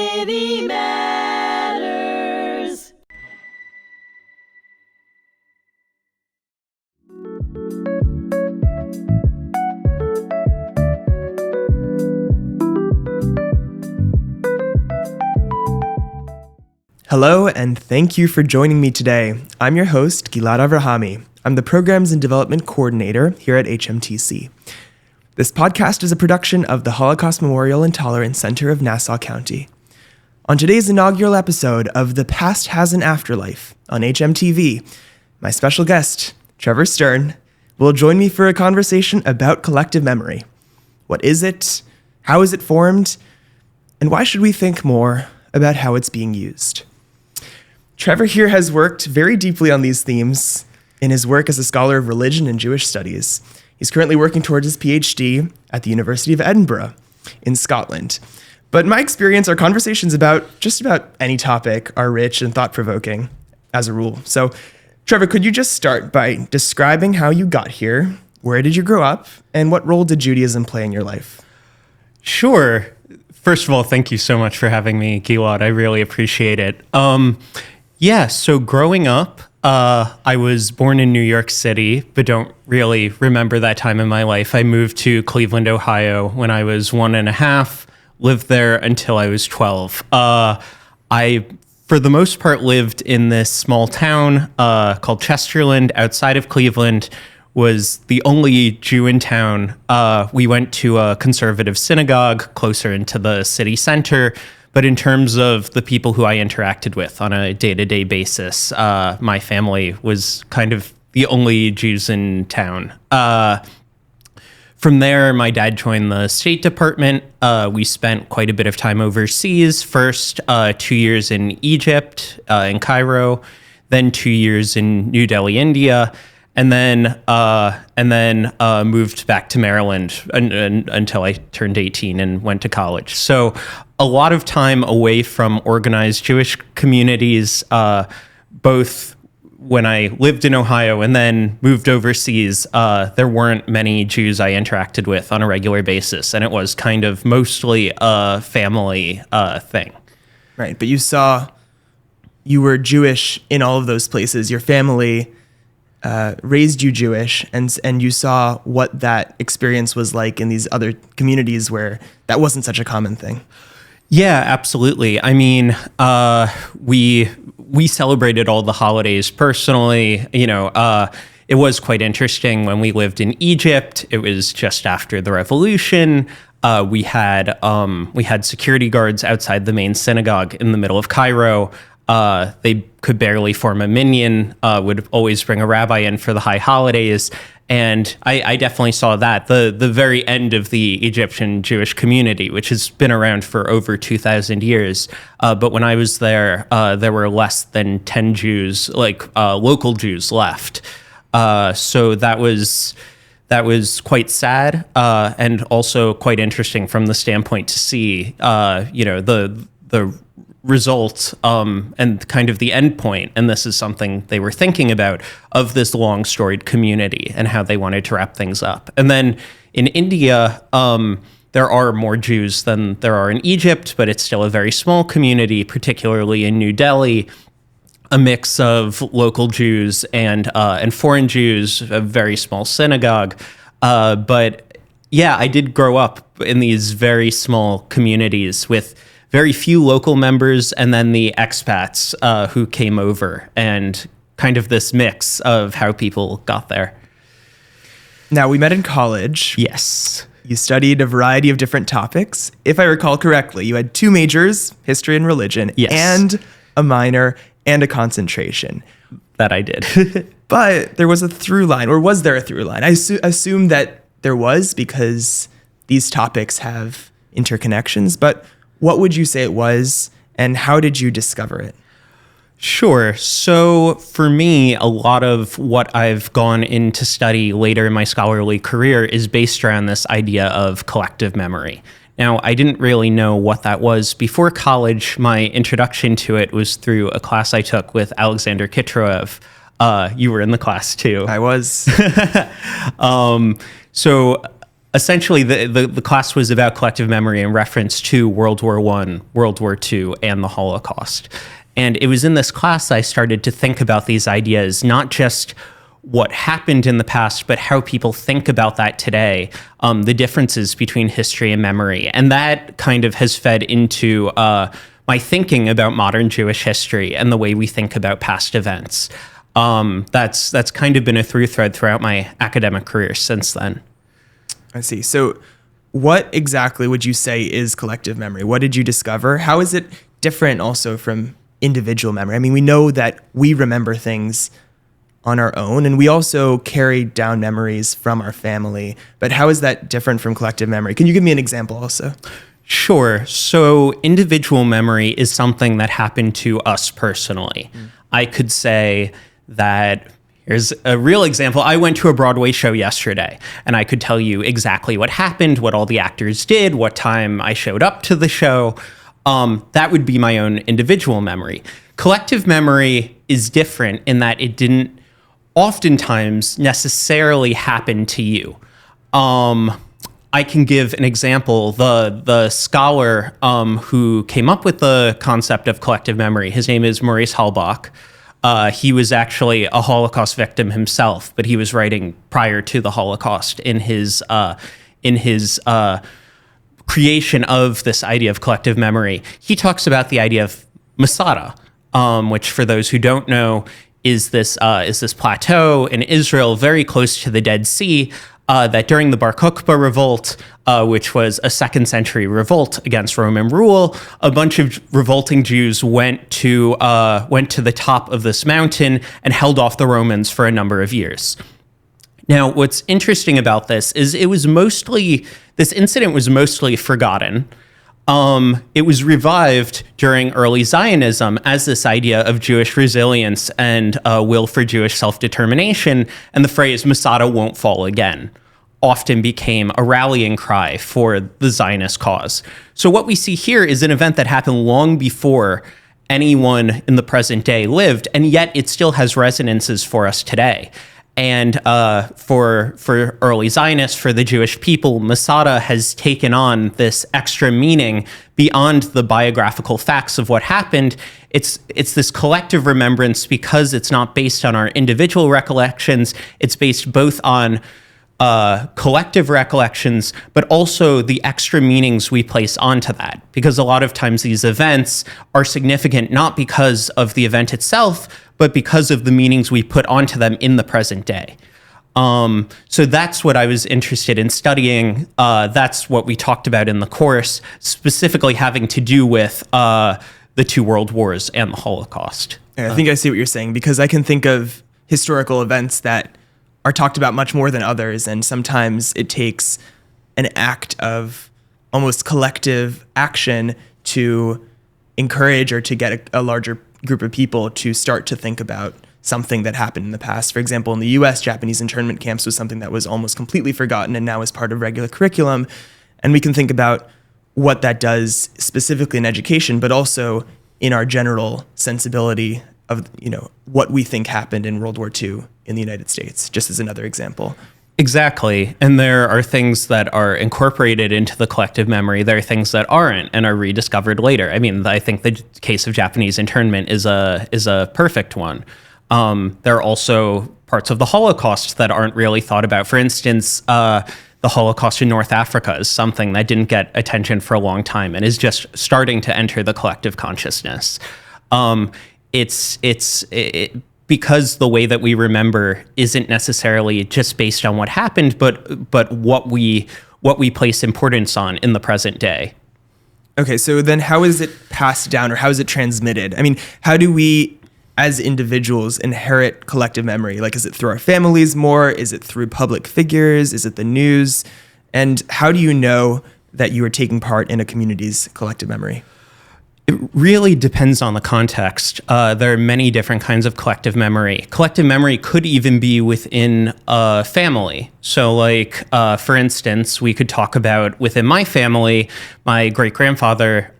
City Matters. Hello, and thank you for joining me today. I'm your host, Gilad Avrahami. I'm the Programs and Development Coordinator here at hmTV. This podcast is a production of the Holocaust Memorial and Tolerance Center of Nassau County. On today's inaugural episode of The Past Has an Afterlife on hmTV, my special guest, Trevor Stern, will join me for a conversation about collective memory. What is it? How is it formed? And why should we think more about how it's being used? Trevor here has worked very deeply on these themes in his work as a scholar of religion and Jewish studies. He's currently working towards his PhD at the University of Edinburgh in Scotland. But in my experience, our conversations about just about any topic are rich and thought-provoking, as a rule. So, Trevor, could you just start by describing how you got here? Where did you grow up? And what role did Judaism play in your life? Sure. First of all, thank you so much for having me, Gilad. I really appreciate it. So growing up, I was born in New York City, but don't really remember that time in my life. I moved to Cleveland, Ohio when I was 1.5, lived there until I was 12. I, for the most part, lived in this small town called Chesterland outside of Cleveland, was the only Jew in town. We went to a conservative synagogue closer into the city center. But in terms of the people who I interacted with on a day-to-day basis, my family was kind of the only Jews in town. From there, my dad joined the State Department. We spent quite a bit of time overseas. First, 2 years in Egypt, in Cairo, then 2 years in New Delhi, India, and then moved back to Maryland until I turned 18 and went to college. So a lot of time away from organized Jewish communities, both when I lived in Ohio and then moved overseas. There weren't many Jews I interacted with on a regular basis, and it was kind of mostly a family thing. Right, but you were Jewish in all of those places. Your family raised you Jewish, and you saw what that experience was like in these other communities where that wasn't such a common thing. Yeah, absolutely. I mean, we celebrated all the holidays personally. It was quite interesting when we lived in Egypt. It was just after the revolution. We had security guards outside the main synagogue in the middle of Cairo. They could barely form a minyan, would always bring a rabbi in for the high holidays. And I definitely saw that, the very end of the Egyptian Jewish community, which has been around for over 2,000 years. But when I was there, there were less than 10 Jews, local Jews left. So that was quite sad, and also quite interesting from the standpoint to see, the result and kind of the end point, and this is something they were thinking about, of this long storied community and how they wanted to wrap things up. And then in India, there are more Jews than there are in Egypt, but it's still a very small community, particularly in New Delhi, a mix of local Jews and foreign Jews, a very small synagogue. But yeah, I did grow up in these very small communities with very few local members, and then the expats who came over, and kind of this mix of how people got there. Now, we met in college. Yes. You studied a variety of different topics. If I recall correctly, you had 2 majors, history and religion, yes, and a minor and a concentration. That I did. But there was a through line, or was there a through line? I assume that there was, because these topics have interconnections, but what would you say it was, and how did you discover it? Sure. So for me, a lot of what I've gone in to study later in my scholarly career is based around this idea of collective memory. Now, I didn't really know what that was before college. My introduction to it was through a class I took with Alexander Kitroev. You were in the class too. I was. So essentially the class was about collective memory in reference to World War I, World War II, and the Holocaust. And it was in this class I started to think about these ideas, not just what happened in the past, but how people think about that today, the differences between history and memory. And that kind of has fed into my thinking about modern Jewish history and the way we think about past events. That's kind of been a through thread throughout my academic career since then. I see. So what exactly would you say is collective memory? What did you discover? How is it different also from individual memory? I mean, we know that we remember things on our own, and we also carry down memories from our family. But how is that different from collective memory? Can you give me an example also? Sure. So individual memory is something that happened to us personally. I could say that, here's a real example. I went to a Broadway show yesterday, and I could tell you exactly what happened, what all the actors did, what time I showed up to the show. That would be my own individual memory. Collective memory is different in that it didn't oftentimes necessarily happen to you. I can give an example. The scholar who came up with the concept of collective memory, his name is Maurice Halbach. He was actually a Holocaust victim himself, but he was writing prior to the Holocaust in his creation of this idea of collective memory. He talks about the idea of Masada, which, for those who don't know, is this plateau in Israel very close to the Dead Sea, that during the Bar Kokhba revolt, which was a 2nd century revolt against Roman rule, a bunch of revolting Jews went to the top of this mountain and held off the Romans for a number of years. Now, what's interesting about this is this incident was mostly forgotten. It was revived during early Zionism as this idea of Jewish resilience and will for Jewish self-determination, and the phrase Masada won't fall again often became a rallying cry for the Zionist cause. So what we see here is an event that happened long before anyone in the present day lived, and yet it still has resonances for us today. And for early Zionists, for the Jewish people, Masada has taken on this extra meaning beyond the biographical facts of what happened. It's this collective remembrance because it's not based on our individual recollections. It's based both on collective recollections, but also the extra meanings we place onto that. Because a lot of times these events are significant not because of the event itself, but because of the meanings we put onto them in the present day. So that's what I was interested in studying. That's what we talked about in the course, specifically having to do with the 2 world wars and the Holocaust. I think I see what you're saying, because I can think of historical events that are talked about much more than others, and sometimes it takes an act of almost collective action to encourage or to get a larger group of people to start to think about something that happened in the past. For example, in the US, Japanese internment camps was something that was almost completely forgotten and now is part of regular curriculum. And we can think about what that does specifically in education, but also in our general sensibility of, what we think happened in World War II in the United States, just as another example. Exactly. And there are things that are incorporated into the collective memory. There are things that aren't and are rediscovered later. I mean, I think the case of Japanese internment is a perfect one. There are also parts of the Holocaust that aren't really thought about. For instance, the Holocaust in North Africa is something that didn't get attention for a long time and is just starting to enter the collective consciousness. Because the way that we remember isn't necessarily just based on what happened, but what we place importance on in the present day. Okay, so then how is it passed down, or how is it transmitted? I mean, how do we, as individuals, inherit collective memory? Like, is it through our families more? Is it through public figures? Is it the news? And how do you know that you are taking part in a community's collective memory? It really depends on the context. There are many different kinds of collective memory. Collective memory could even be within a family. So for instance, we could talk about within my family, my great-grandfather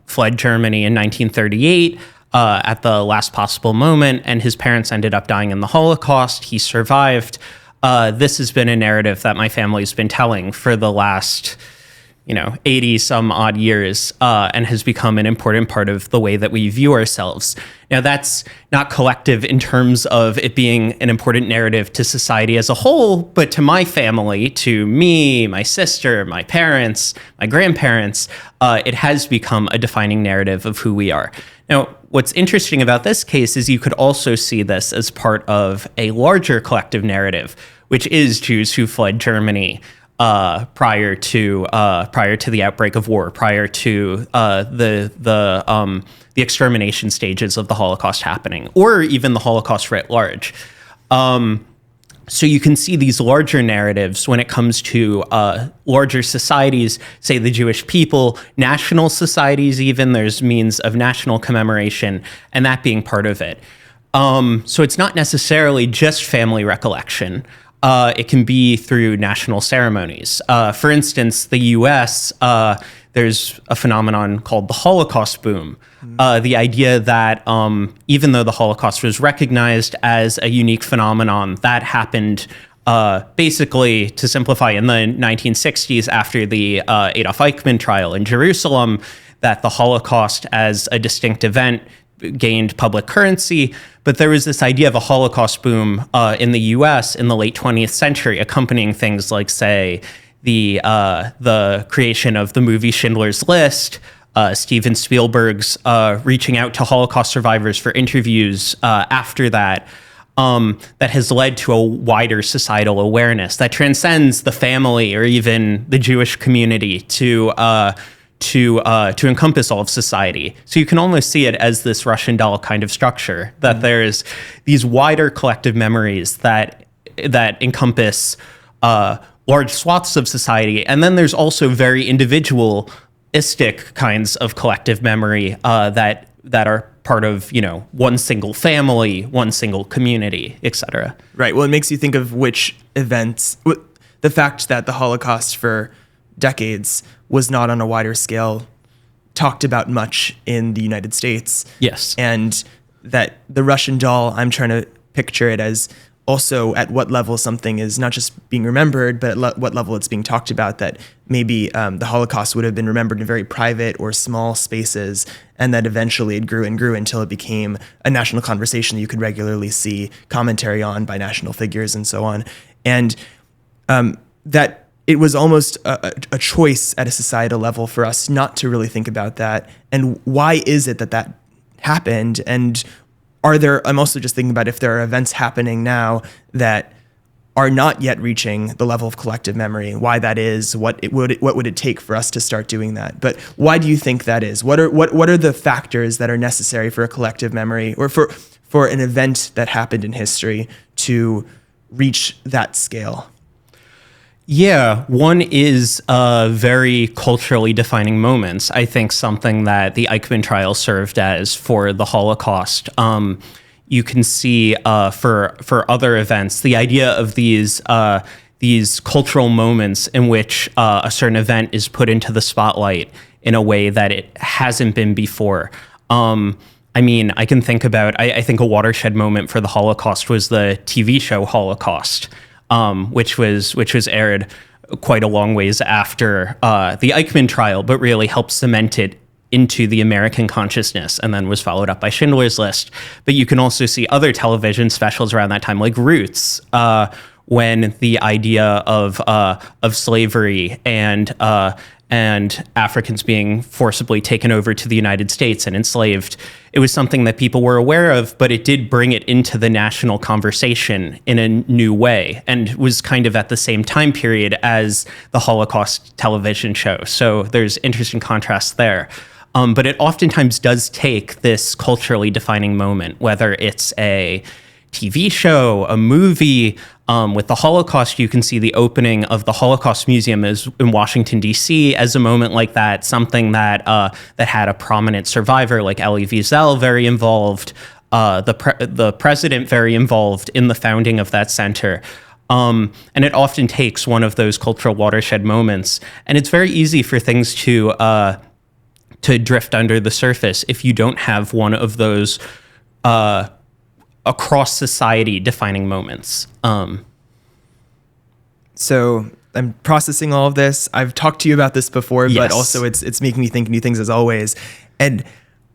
fled Germany in 1938 at the last possible moment, and his parents ended up dying in the Holocaust. He survived. This has been a narrative that my family's been telling for the last 80 some odd years, and has become an important part of the way that we view ourselves. Now, that's not collective in terms of it being an important narrative to society as a whole, but to my family, to me, my sister, my parents, my grandparents, it has become a defining narrative of who we are. Now, what's interesting about this case is you could also see this as part of a larger collective narrative, which is Jews who fled Germany prior to the outbreak of war, prior to the extermination stages of the Holocaust happening, or even the Holocaust writ large. So you can see these larger narratives when it comes to larger societies, say the Jewish people, national societies even, there's means of national commemoration, and that being part of it. So it's not necessarily just family recollection. It can be through national ceremonies. For instance, the US, there's a phenomenon called the Holocaust boom. The idea that even though the Holocaust was recognized as a unique phenomenon, that happened basically, to simplify, in the 1960s after the Adolf Eichmann trial in Jerusalem, that the Holocaust as a distinct event gained public currency, but there was this idea of a Holocaust boom in the U.S. in the late 20th century, accompanying things like, say, the creation of the movie Schindler's List, Steven Spielberg's reaching out to Holocaust survivors for interviews after that. That has led to a wider societal awareness that transcends the family or even the Jewish community to encompass all of society. So you can almost see it as this Russian doll kind of structure, that there's these wider collective memories that encompass large swaths of society. And then there's also very individualistic kinds of collective memory that are part of, one single family, one single community, etc. Right. Well, it makes you think of which events, the fact that the Holocaust for decades was not on a wider scale talked about much in the United States. Yes. And that the Russian doll, I'm trying to picture it as also at what level something is not just being remembered, but at what level it's being talked about, that maybe the Holocaust would have been remembered in very private or small spaces, and that eventually it grew and grew until it became a national conversation that you could regularly see commentary on by national figures and so on. And that it was almost a choice at a societal level for us not to really think about that. And why is it that happened? And I'm also just thinking about if there are events happening now that are not yet reaching the level of collective memory, why that is, what would it take for us to start doing that? But why do you think that is? What are the factors that are necessary for a collective memory, or for an event that happened in history to reach that scale? Yeah, one is very culturally defining moments. I think something that the Eichmann trial served as for the Holocaust. You can see for other events the idea of these cultural moments in which a certain event is put into the spotlight in a way that it hasn't been before. I mean, I can think about, I think a watershed moment for the Holocaust was the TV show Holocaust, which was aired quite a long ways after the Eichmann trial, but really helped cement it into the American consciousness, and then was followed up by Schindler's List. But you can also see other television specials around that time, like Roots, when the idea of slavery and Africans being forcibly taken over to the United States and enslaved, it was something that people were aware of, but it did bring it into the national conversation in a new way, and was kind of at the same time period as the Holocaust television show. So there's interesting contrasts there. But it oftentimes does take this culturally defining moment, whether it's a TV show, a movie. With the Holocaust, you can see the opening of the Holocaust Museum in Washington, D.C. as a moment like that, something that had a prominent survivor like Elie Wiesel very involved, the president very involved in the founding of that center. And it often takes one of those cultural watershed moments. And it's very easy for things to drift under the surface if you don't have one of those across society defining moments. So I'm processing all of this. I've talked to you about this before, Yes. but also it's making me think new things as always. And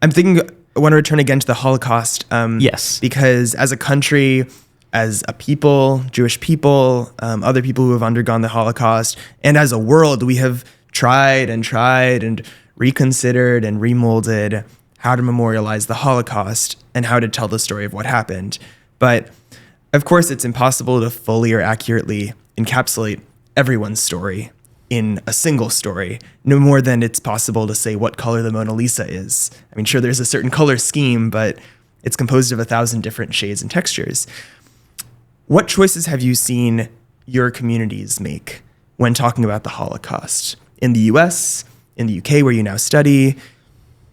I'm thinking, I want to return again to the Holocaust. Yes. Because as a country, as a people, Jewish people, other people who have undergone the Holocaust, and as a world, we have tried and reconsidered and remolded how to memorialize the Holocaust and how to tell the story of what happened. But of course, it's impossible to fully or accurately encapsulate everyone's story in a single story, no more than it's possible to say what color the Mona Lisa is. I mean, sure, there's a certain color scheme, but it's composed of 1,000 different shades and textures. What choices have you seen your communities make when talking about the Holocaust? In the US, in the UK, where you now study,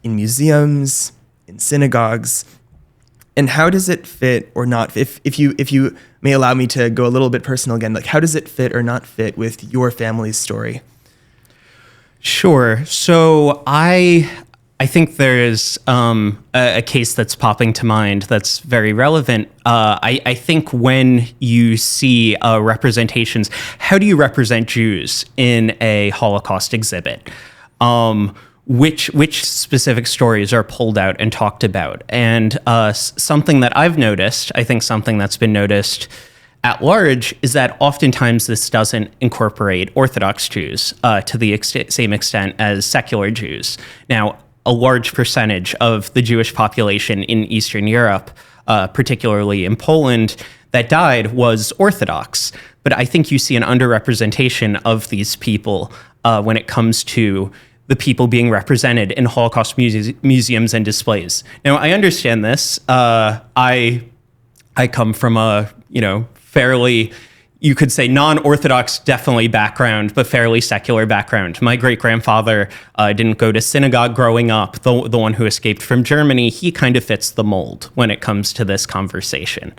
in museums, in synagogues, and how does it fit or not? If you may allow me to go a little bit personal again, like how does it fit or not fit with your family's story? Sure. So I think there's a case that's popping to mind that's very relevant. I think when you see representations, how do you represent Jews in a Holocaust exhibit? Which specific stories are pulled out and talked about? And something that I've noticed, I think something that's been noticed at large, is that oftentimes this doesn't incorporate Orthodox Jews to the same extent as secular Jews. Now, a large percentage of the Jewish population in Eastern Europe, particularly in Poland, that died was Orthodox. But I think you see an underrepresentation of these people when it comes to the people being represented in Holocaust museums and displays. Now, I understand this. I come from a, fairly, you could say, non-Orthodox, definitely background, but fairly secular background. My great-grandfather didn't go to synagogue growing up, the one who escaped from Germany. He kind of fits the mold when it comes to this conversation.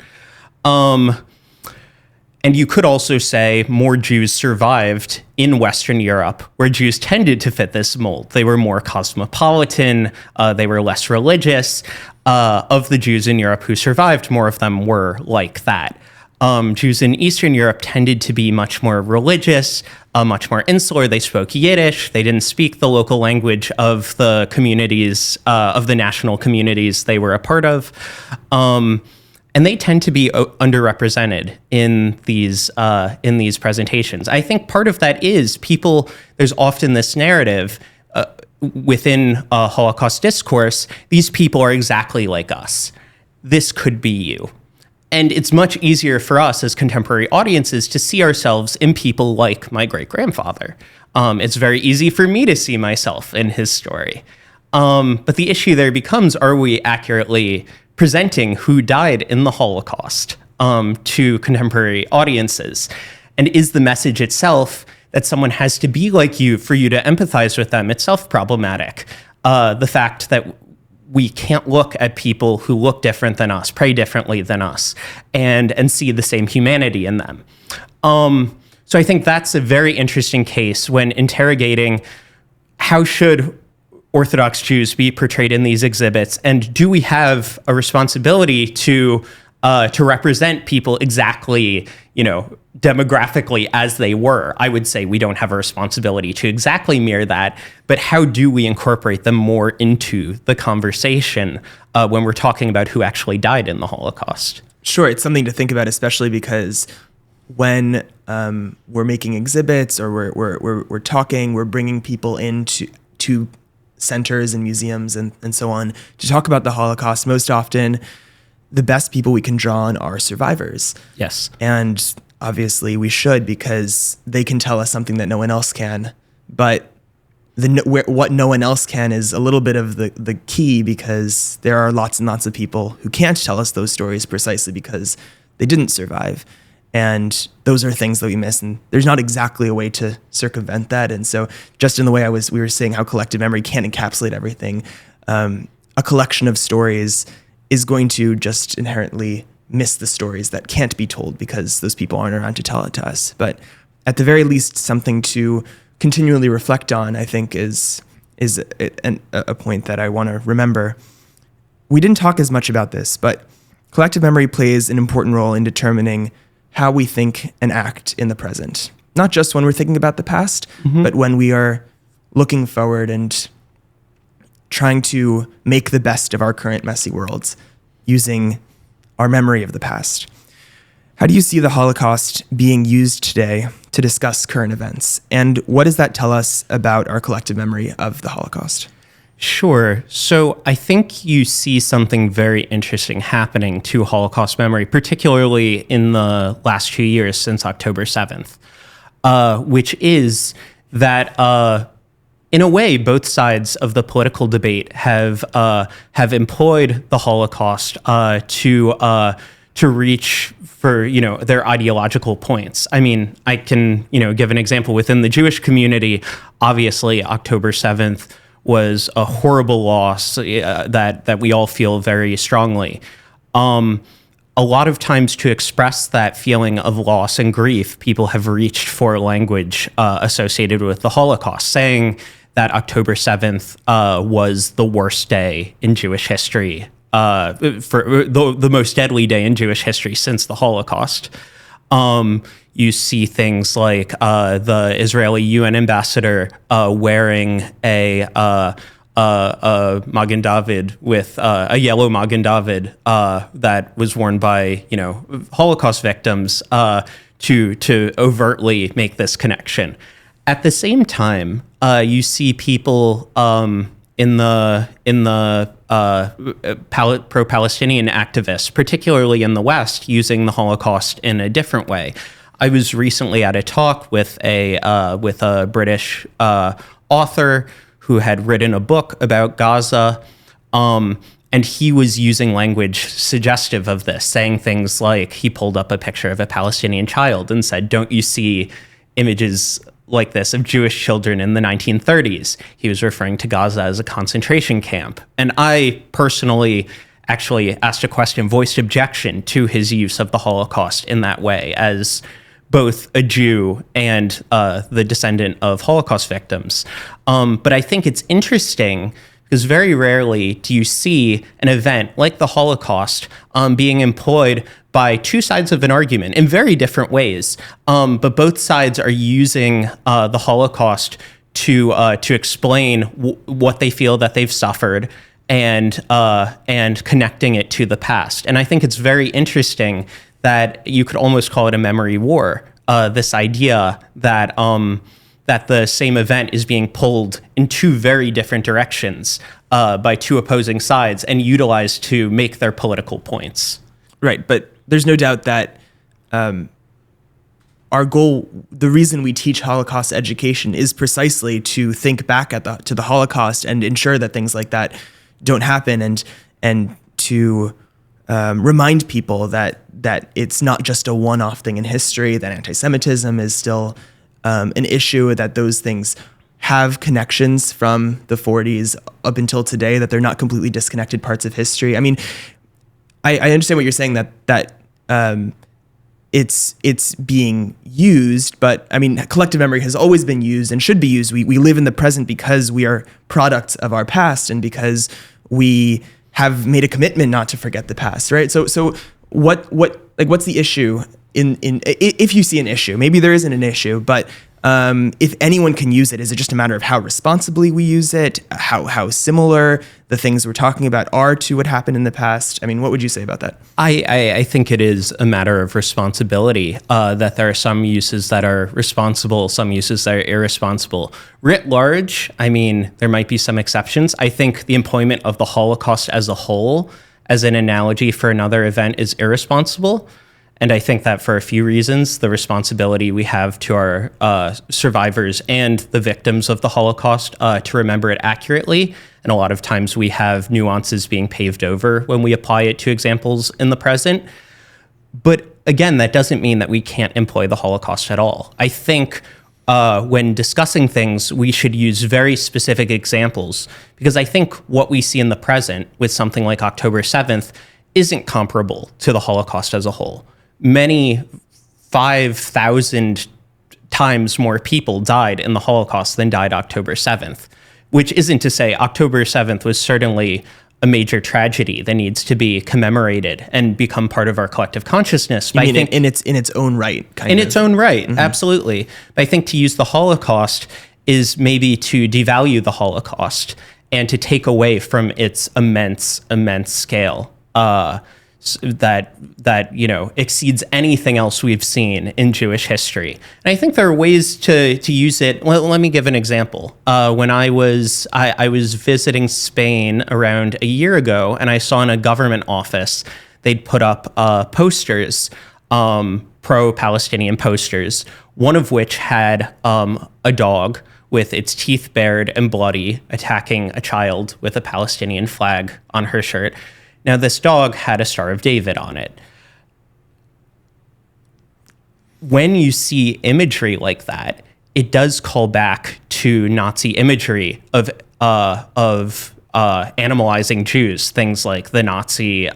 And you could also say more Jews survived in Western Europe, where Jews tended to fit this mold. They were more cosmopolitan, they were less religious. Of the Jews in Europe who survived, more of them were like that. Jews in Eastern Europe tended to be much more religious, much more insular. They spoke Yiddish. They didn't speak the local language of the communities, of the national communities they were a part of. And they tend to be underrepresented in these presentations. I think part of that is there's often this narrative within a Holocaust discourse, these people are exactly like us. This could be you. And it's much easier for us as contemporary audiences to see ourselves in people like my great-grandfather. It's very easy for me to see myself in his story. But the issue there becomes, are we accurately presenting who died in the Holocaust to contemporary audiences? And is the message itself that someone has to be like you for you to empathize with them itself problematic? The fact that we can't look at people who look different than us, pray differently than us, and see the same humanity in them. So I think that's a very interesting case when interrogating how should Orthodox Jews be portrayed in these exhibits, and do we have a responsibility to represent people exactly, demographically as they were? I would say we don't have a responsibility to exactly mirror that, but how do we incorporate them more into the conversation when we're talking about who actually died in the Holocaust? Sure, it's something to think about, especially because when we're making exhibits or we're talking, we're bringing people into centers and museums and so on to talk about the Holocaust. Most often, the best people we can draw on are survivors. Yes. And obviously we should, because they can tell us something that no one else can. But what no one else can is a little bit of the key, because there are lots and lots of people who can't tell us those stories precisely because they didn't survive. And those are things that we miss, and there's not exactly a way to circumvent that. And so just in the way we were saying how collective memory can't encapsulate everything, a collection of stories is going to just inherently miss the stories that can't be told because those people aren't around to tell it to us. But at the very least, something to continually reflect on, I think, is a point that I want to remember. We didn't talk as much about this, but collective memory plays an important role in determining how we think and act in the present. not just when we're thinking about the past, but when we are looking forward and trying to make the best of our current messy worlds using our memory of the past. How do you see the Holocaust being used today to discuss current events? And what does that tell us about our collective memory of the Holocaust? Sure. So I think you see something very interesting happening to Holocaust memory, particularly in the last few years since October 7th, which is that in a way, both sides of the political debate have employed the Holocaust to reach for their ideological points. I mean, I can give an example within the Jewish community. Obviously, October 7th was a horrible loss that we all feel very strongly. A lot of times, to express that feeling of loss and grief, people have reached for language associated with the Holocaust, saying that October 7th was the worst day in Jewish history, for the most deadly day in Jewish history since the Holocaust. You see things like the Israeli UN ambassador wearing a Magen David with a yellow Magen David that was worn by Holocaust victims to overtly make this connection. At the same time, you see people in the pro-Palestinian activists, particularly in the West, using the Holocaust in a different way. I was recently at a talk with a British author who had written a book about Gaza, and he was using language suggestive of this, saying things like, he pulled up a picture of a Palestinian child and said, "Don't you see images like this of Jewish children in the 1930s. He was referring to Gaza as a concentration camp. And I personally actually asked a question, voiced objection to his use of the Holocaust in that way, as both a Jew and the descendant of Holocaust victims. But I think it's interesting because very rarely do you see an event like the Holocaust being employed by two sides of an argument in very different ways. But both sides are using the Holocaust to explain what they feel that they've suffered and connecting it to the past. And I think it's very interesting that you could almost call it a memory war. This idea that that the same event is being pulled in two very different directions by two opposing sides and utilized to make their political points. Right, but there's no doubt that our goal, the reason we teach Holocaust education, is precisely to think back to the Holocaust and ensure that things like that don't happen, and to remind people that it's not just a one-off thing in history, that anti-Semitism is still an issue, that those things have connections from the 40s up until today, that they're not completely disconnected parts of history. I mean, I understand what you're saying, that it's being used, but I mean, collective memory has always been used and should be used. We live in the present because we are products of our past and because we have made a commitment not to forget the past, right? So what's the issue if you see an issue? Maybe there isn't an issue, but if anyone can use it, is it just a matter of how responsibly we use it, how similar the things we're talking about are to what happened in the past? I mean, what would you say about that? I think it is a matter of responsibility, that there are some uses that are responsible, some uses that are irresponsible. Writ large, I mean, there might be some exceptions. I think the employment of the Holocaust as a whole as an analogy for another event is irresponsible. And I think that for a few reasons, the responsibility we have to our survivors and the victims of the Holocaust to remember it accurately. And a lot of times we have nuances being paved over when we apply it to examples in the present. But again, that doesn't mean that we can't employ the Holocaust at all. I think when discussing things, we should use very specific examples, because I think what we see in the present with something like October 7th isn't comparable to the Holocaust as a whole. Many 5,000 times more people died in the Holocaust than died October 7th, which isn't to say October 7th was certainly a major tragedy that needs to be commemorated and become part of our collective consciousness. But I think in its own right, in its own right, absolutely. But I think to use the Holocaust is maybe to devalue the Holocaust and to take away from its immense scale that exceeds anything else we've seen in Jewish history. And I think there are ways to use it. Well, let me give an example. When I was visiting Spain around a year ago, and I saw in a government office they'd put up posters, pro-Palestinian posters, one of which had a dog with its teeth bared and bloody attacking a child with a Palestinian flag on her shirt. Now, this dog had a Star of David on it. When you see imagery like that, it does call back to Nazi imagery of animalizing Jews, things like the Nazi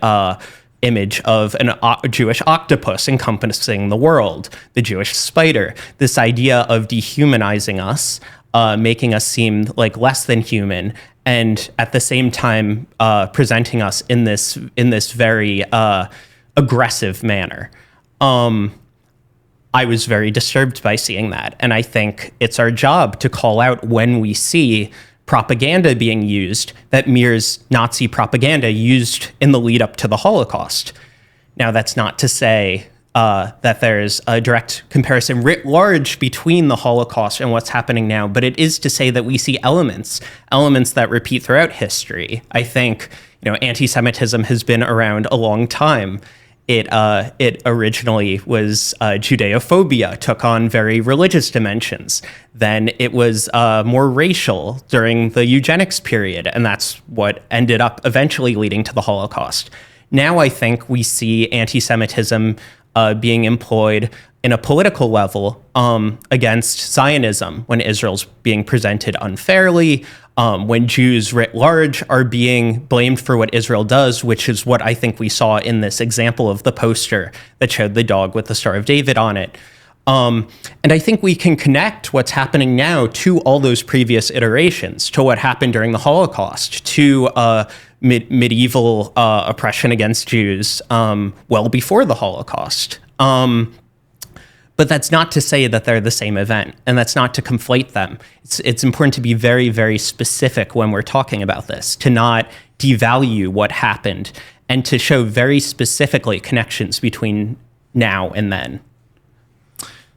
image of a Jewish octopus encompassing the world, the Jewish spider, this idea of dehumanizing us, making us seem like less than human, and at the same time presenting us in this very aggressive manner. I was very disturbed by seeing that, and I think it's our job to call out when we see propaganda being used that mirrors Nazi propaganda used in the lead up to the Holocaust. Now, that's not to say that there's a direct comparison writ large between the Holocaust and what's happening now, but it is to say that we see elements that repeat throughout history. I think, anti-Semitism has been around a long time. It originally was Judeophobia, took on very religious dimensions. Then it was more racial during the eugenics period, and that's what ended up eventually leading to the Holocaust. Now I think we see anti-Semitism being employed in a political level against Zionism, when Israel's being presented unfairly, when Jews writ large are being blamed for what Israel does, which is what I think we saw in this example of the poster that showed the dog with the Star of David on it. And I think we can connect what's happening now to all those previous iterations, to what happened during the Holocaust, to medieval oppression against Jews well before the Holocaust. But that's not to say that they're the same event, and that's not to conflate them. It's important to be very, very specific when we're talking about this, to not devalue what happened, and to show very specifically connections between now and then.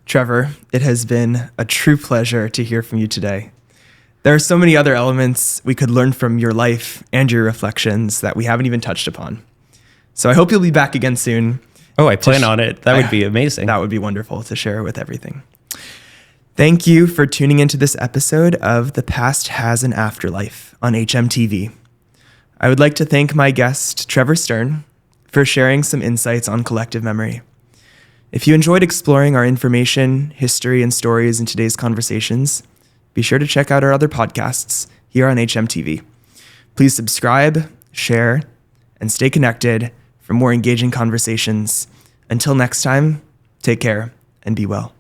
Trevor, it has been a true pleasure to hear from you today. There are so many other elements we could learn from your life and your reflections that we haven't even touched upon. So I hope you'll be back again soon. Oh, I plan on it. That would be amazing. That would be wonderful to share with everything. Thank you for tuning into this episode of The Past Has an Afterlife on hmTv. I would like to thank my guest, Trevor Stern, for sharing some insights on collective memory. If you enjoyed exploring our information, history, and stories in today's conversations, be sure to check out our other podcasts here on hmTv. Please subscribe, share, and stay connected for more engaging conversations. Until next time, take care and be well.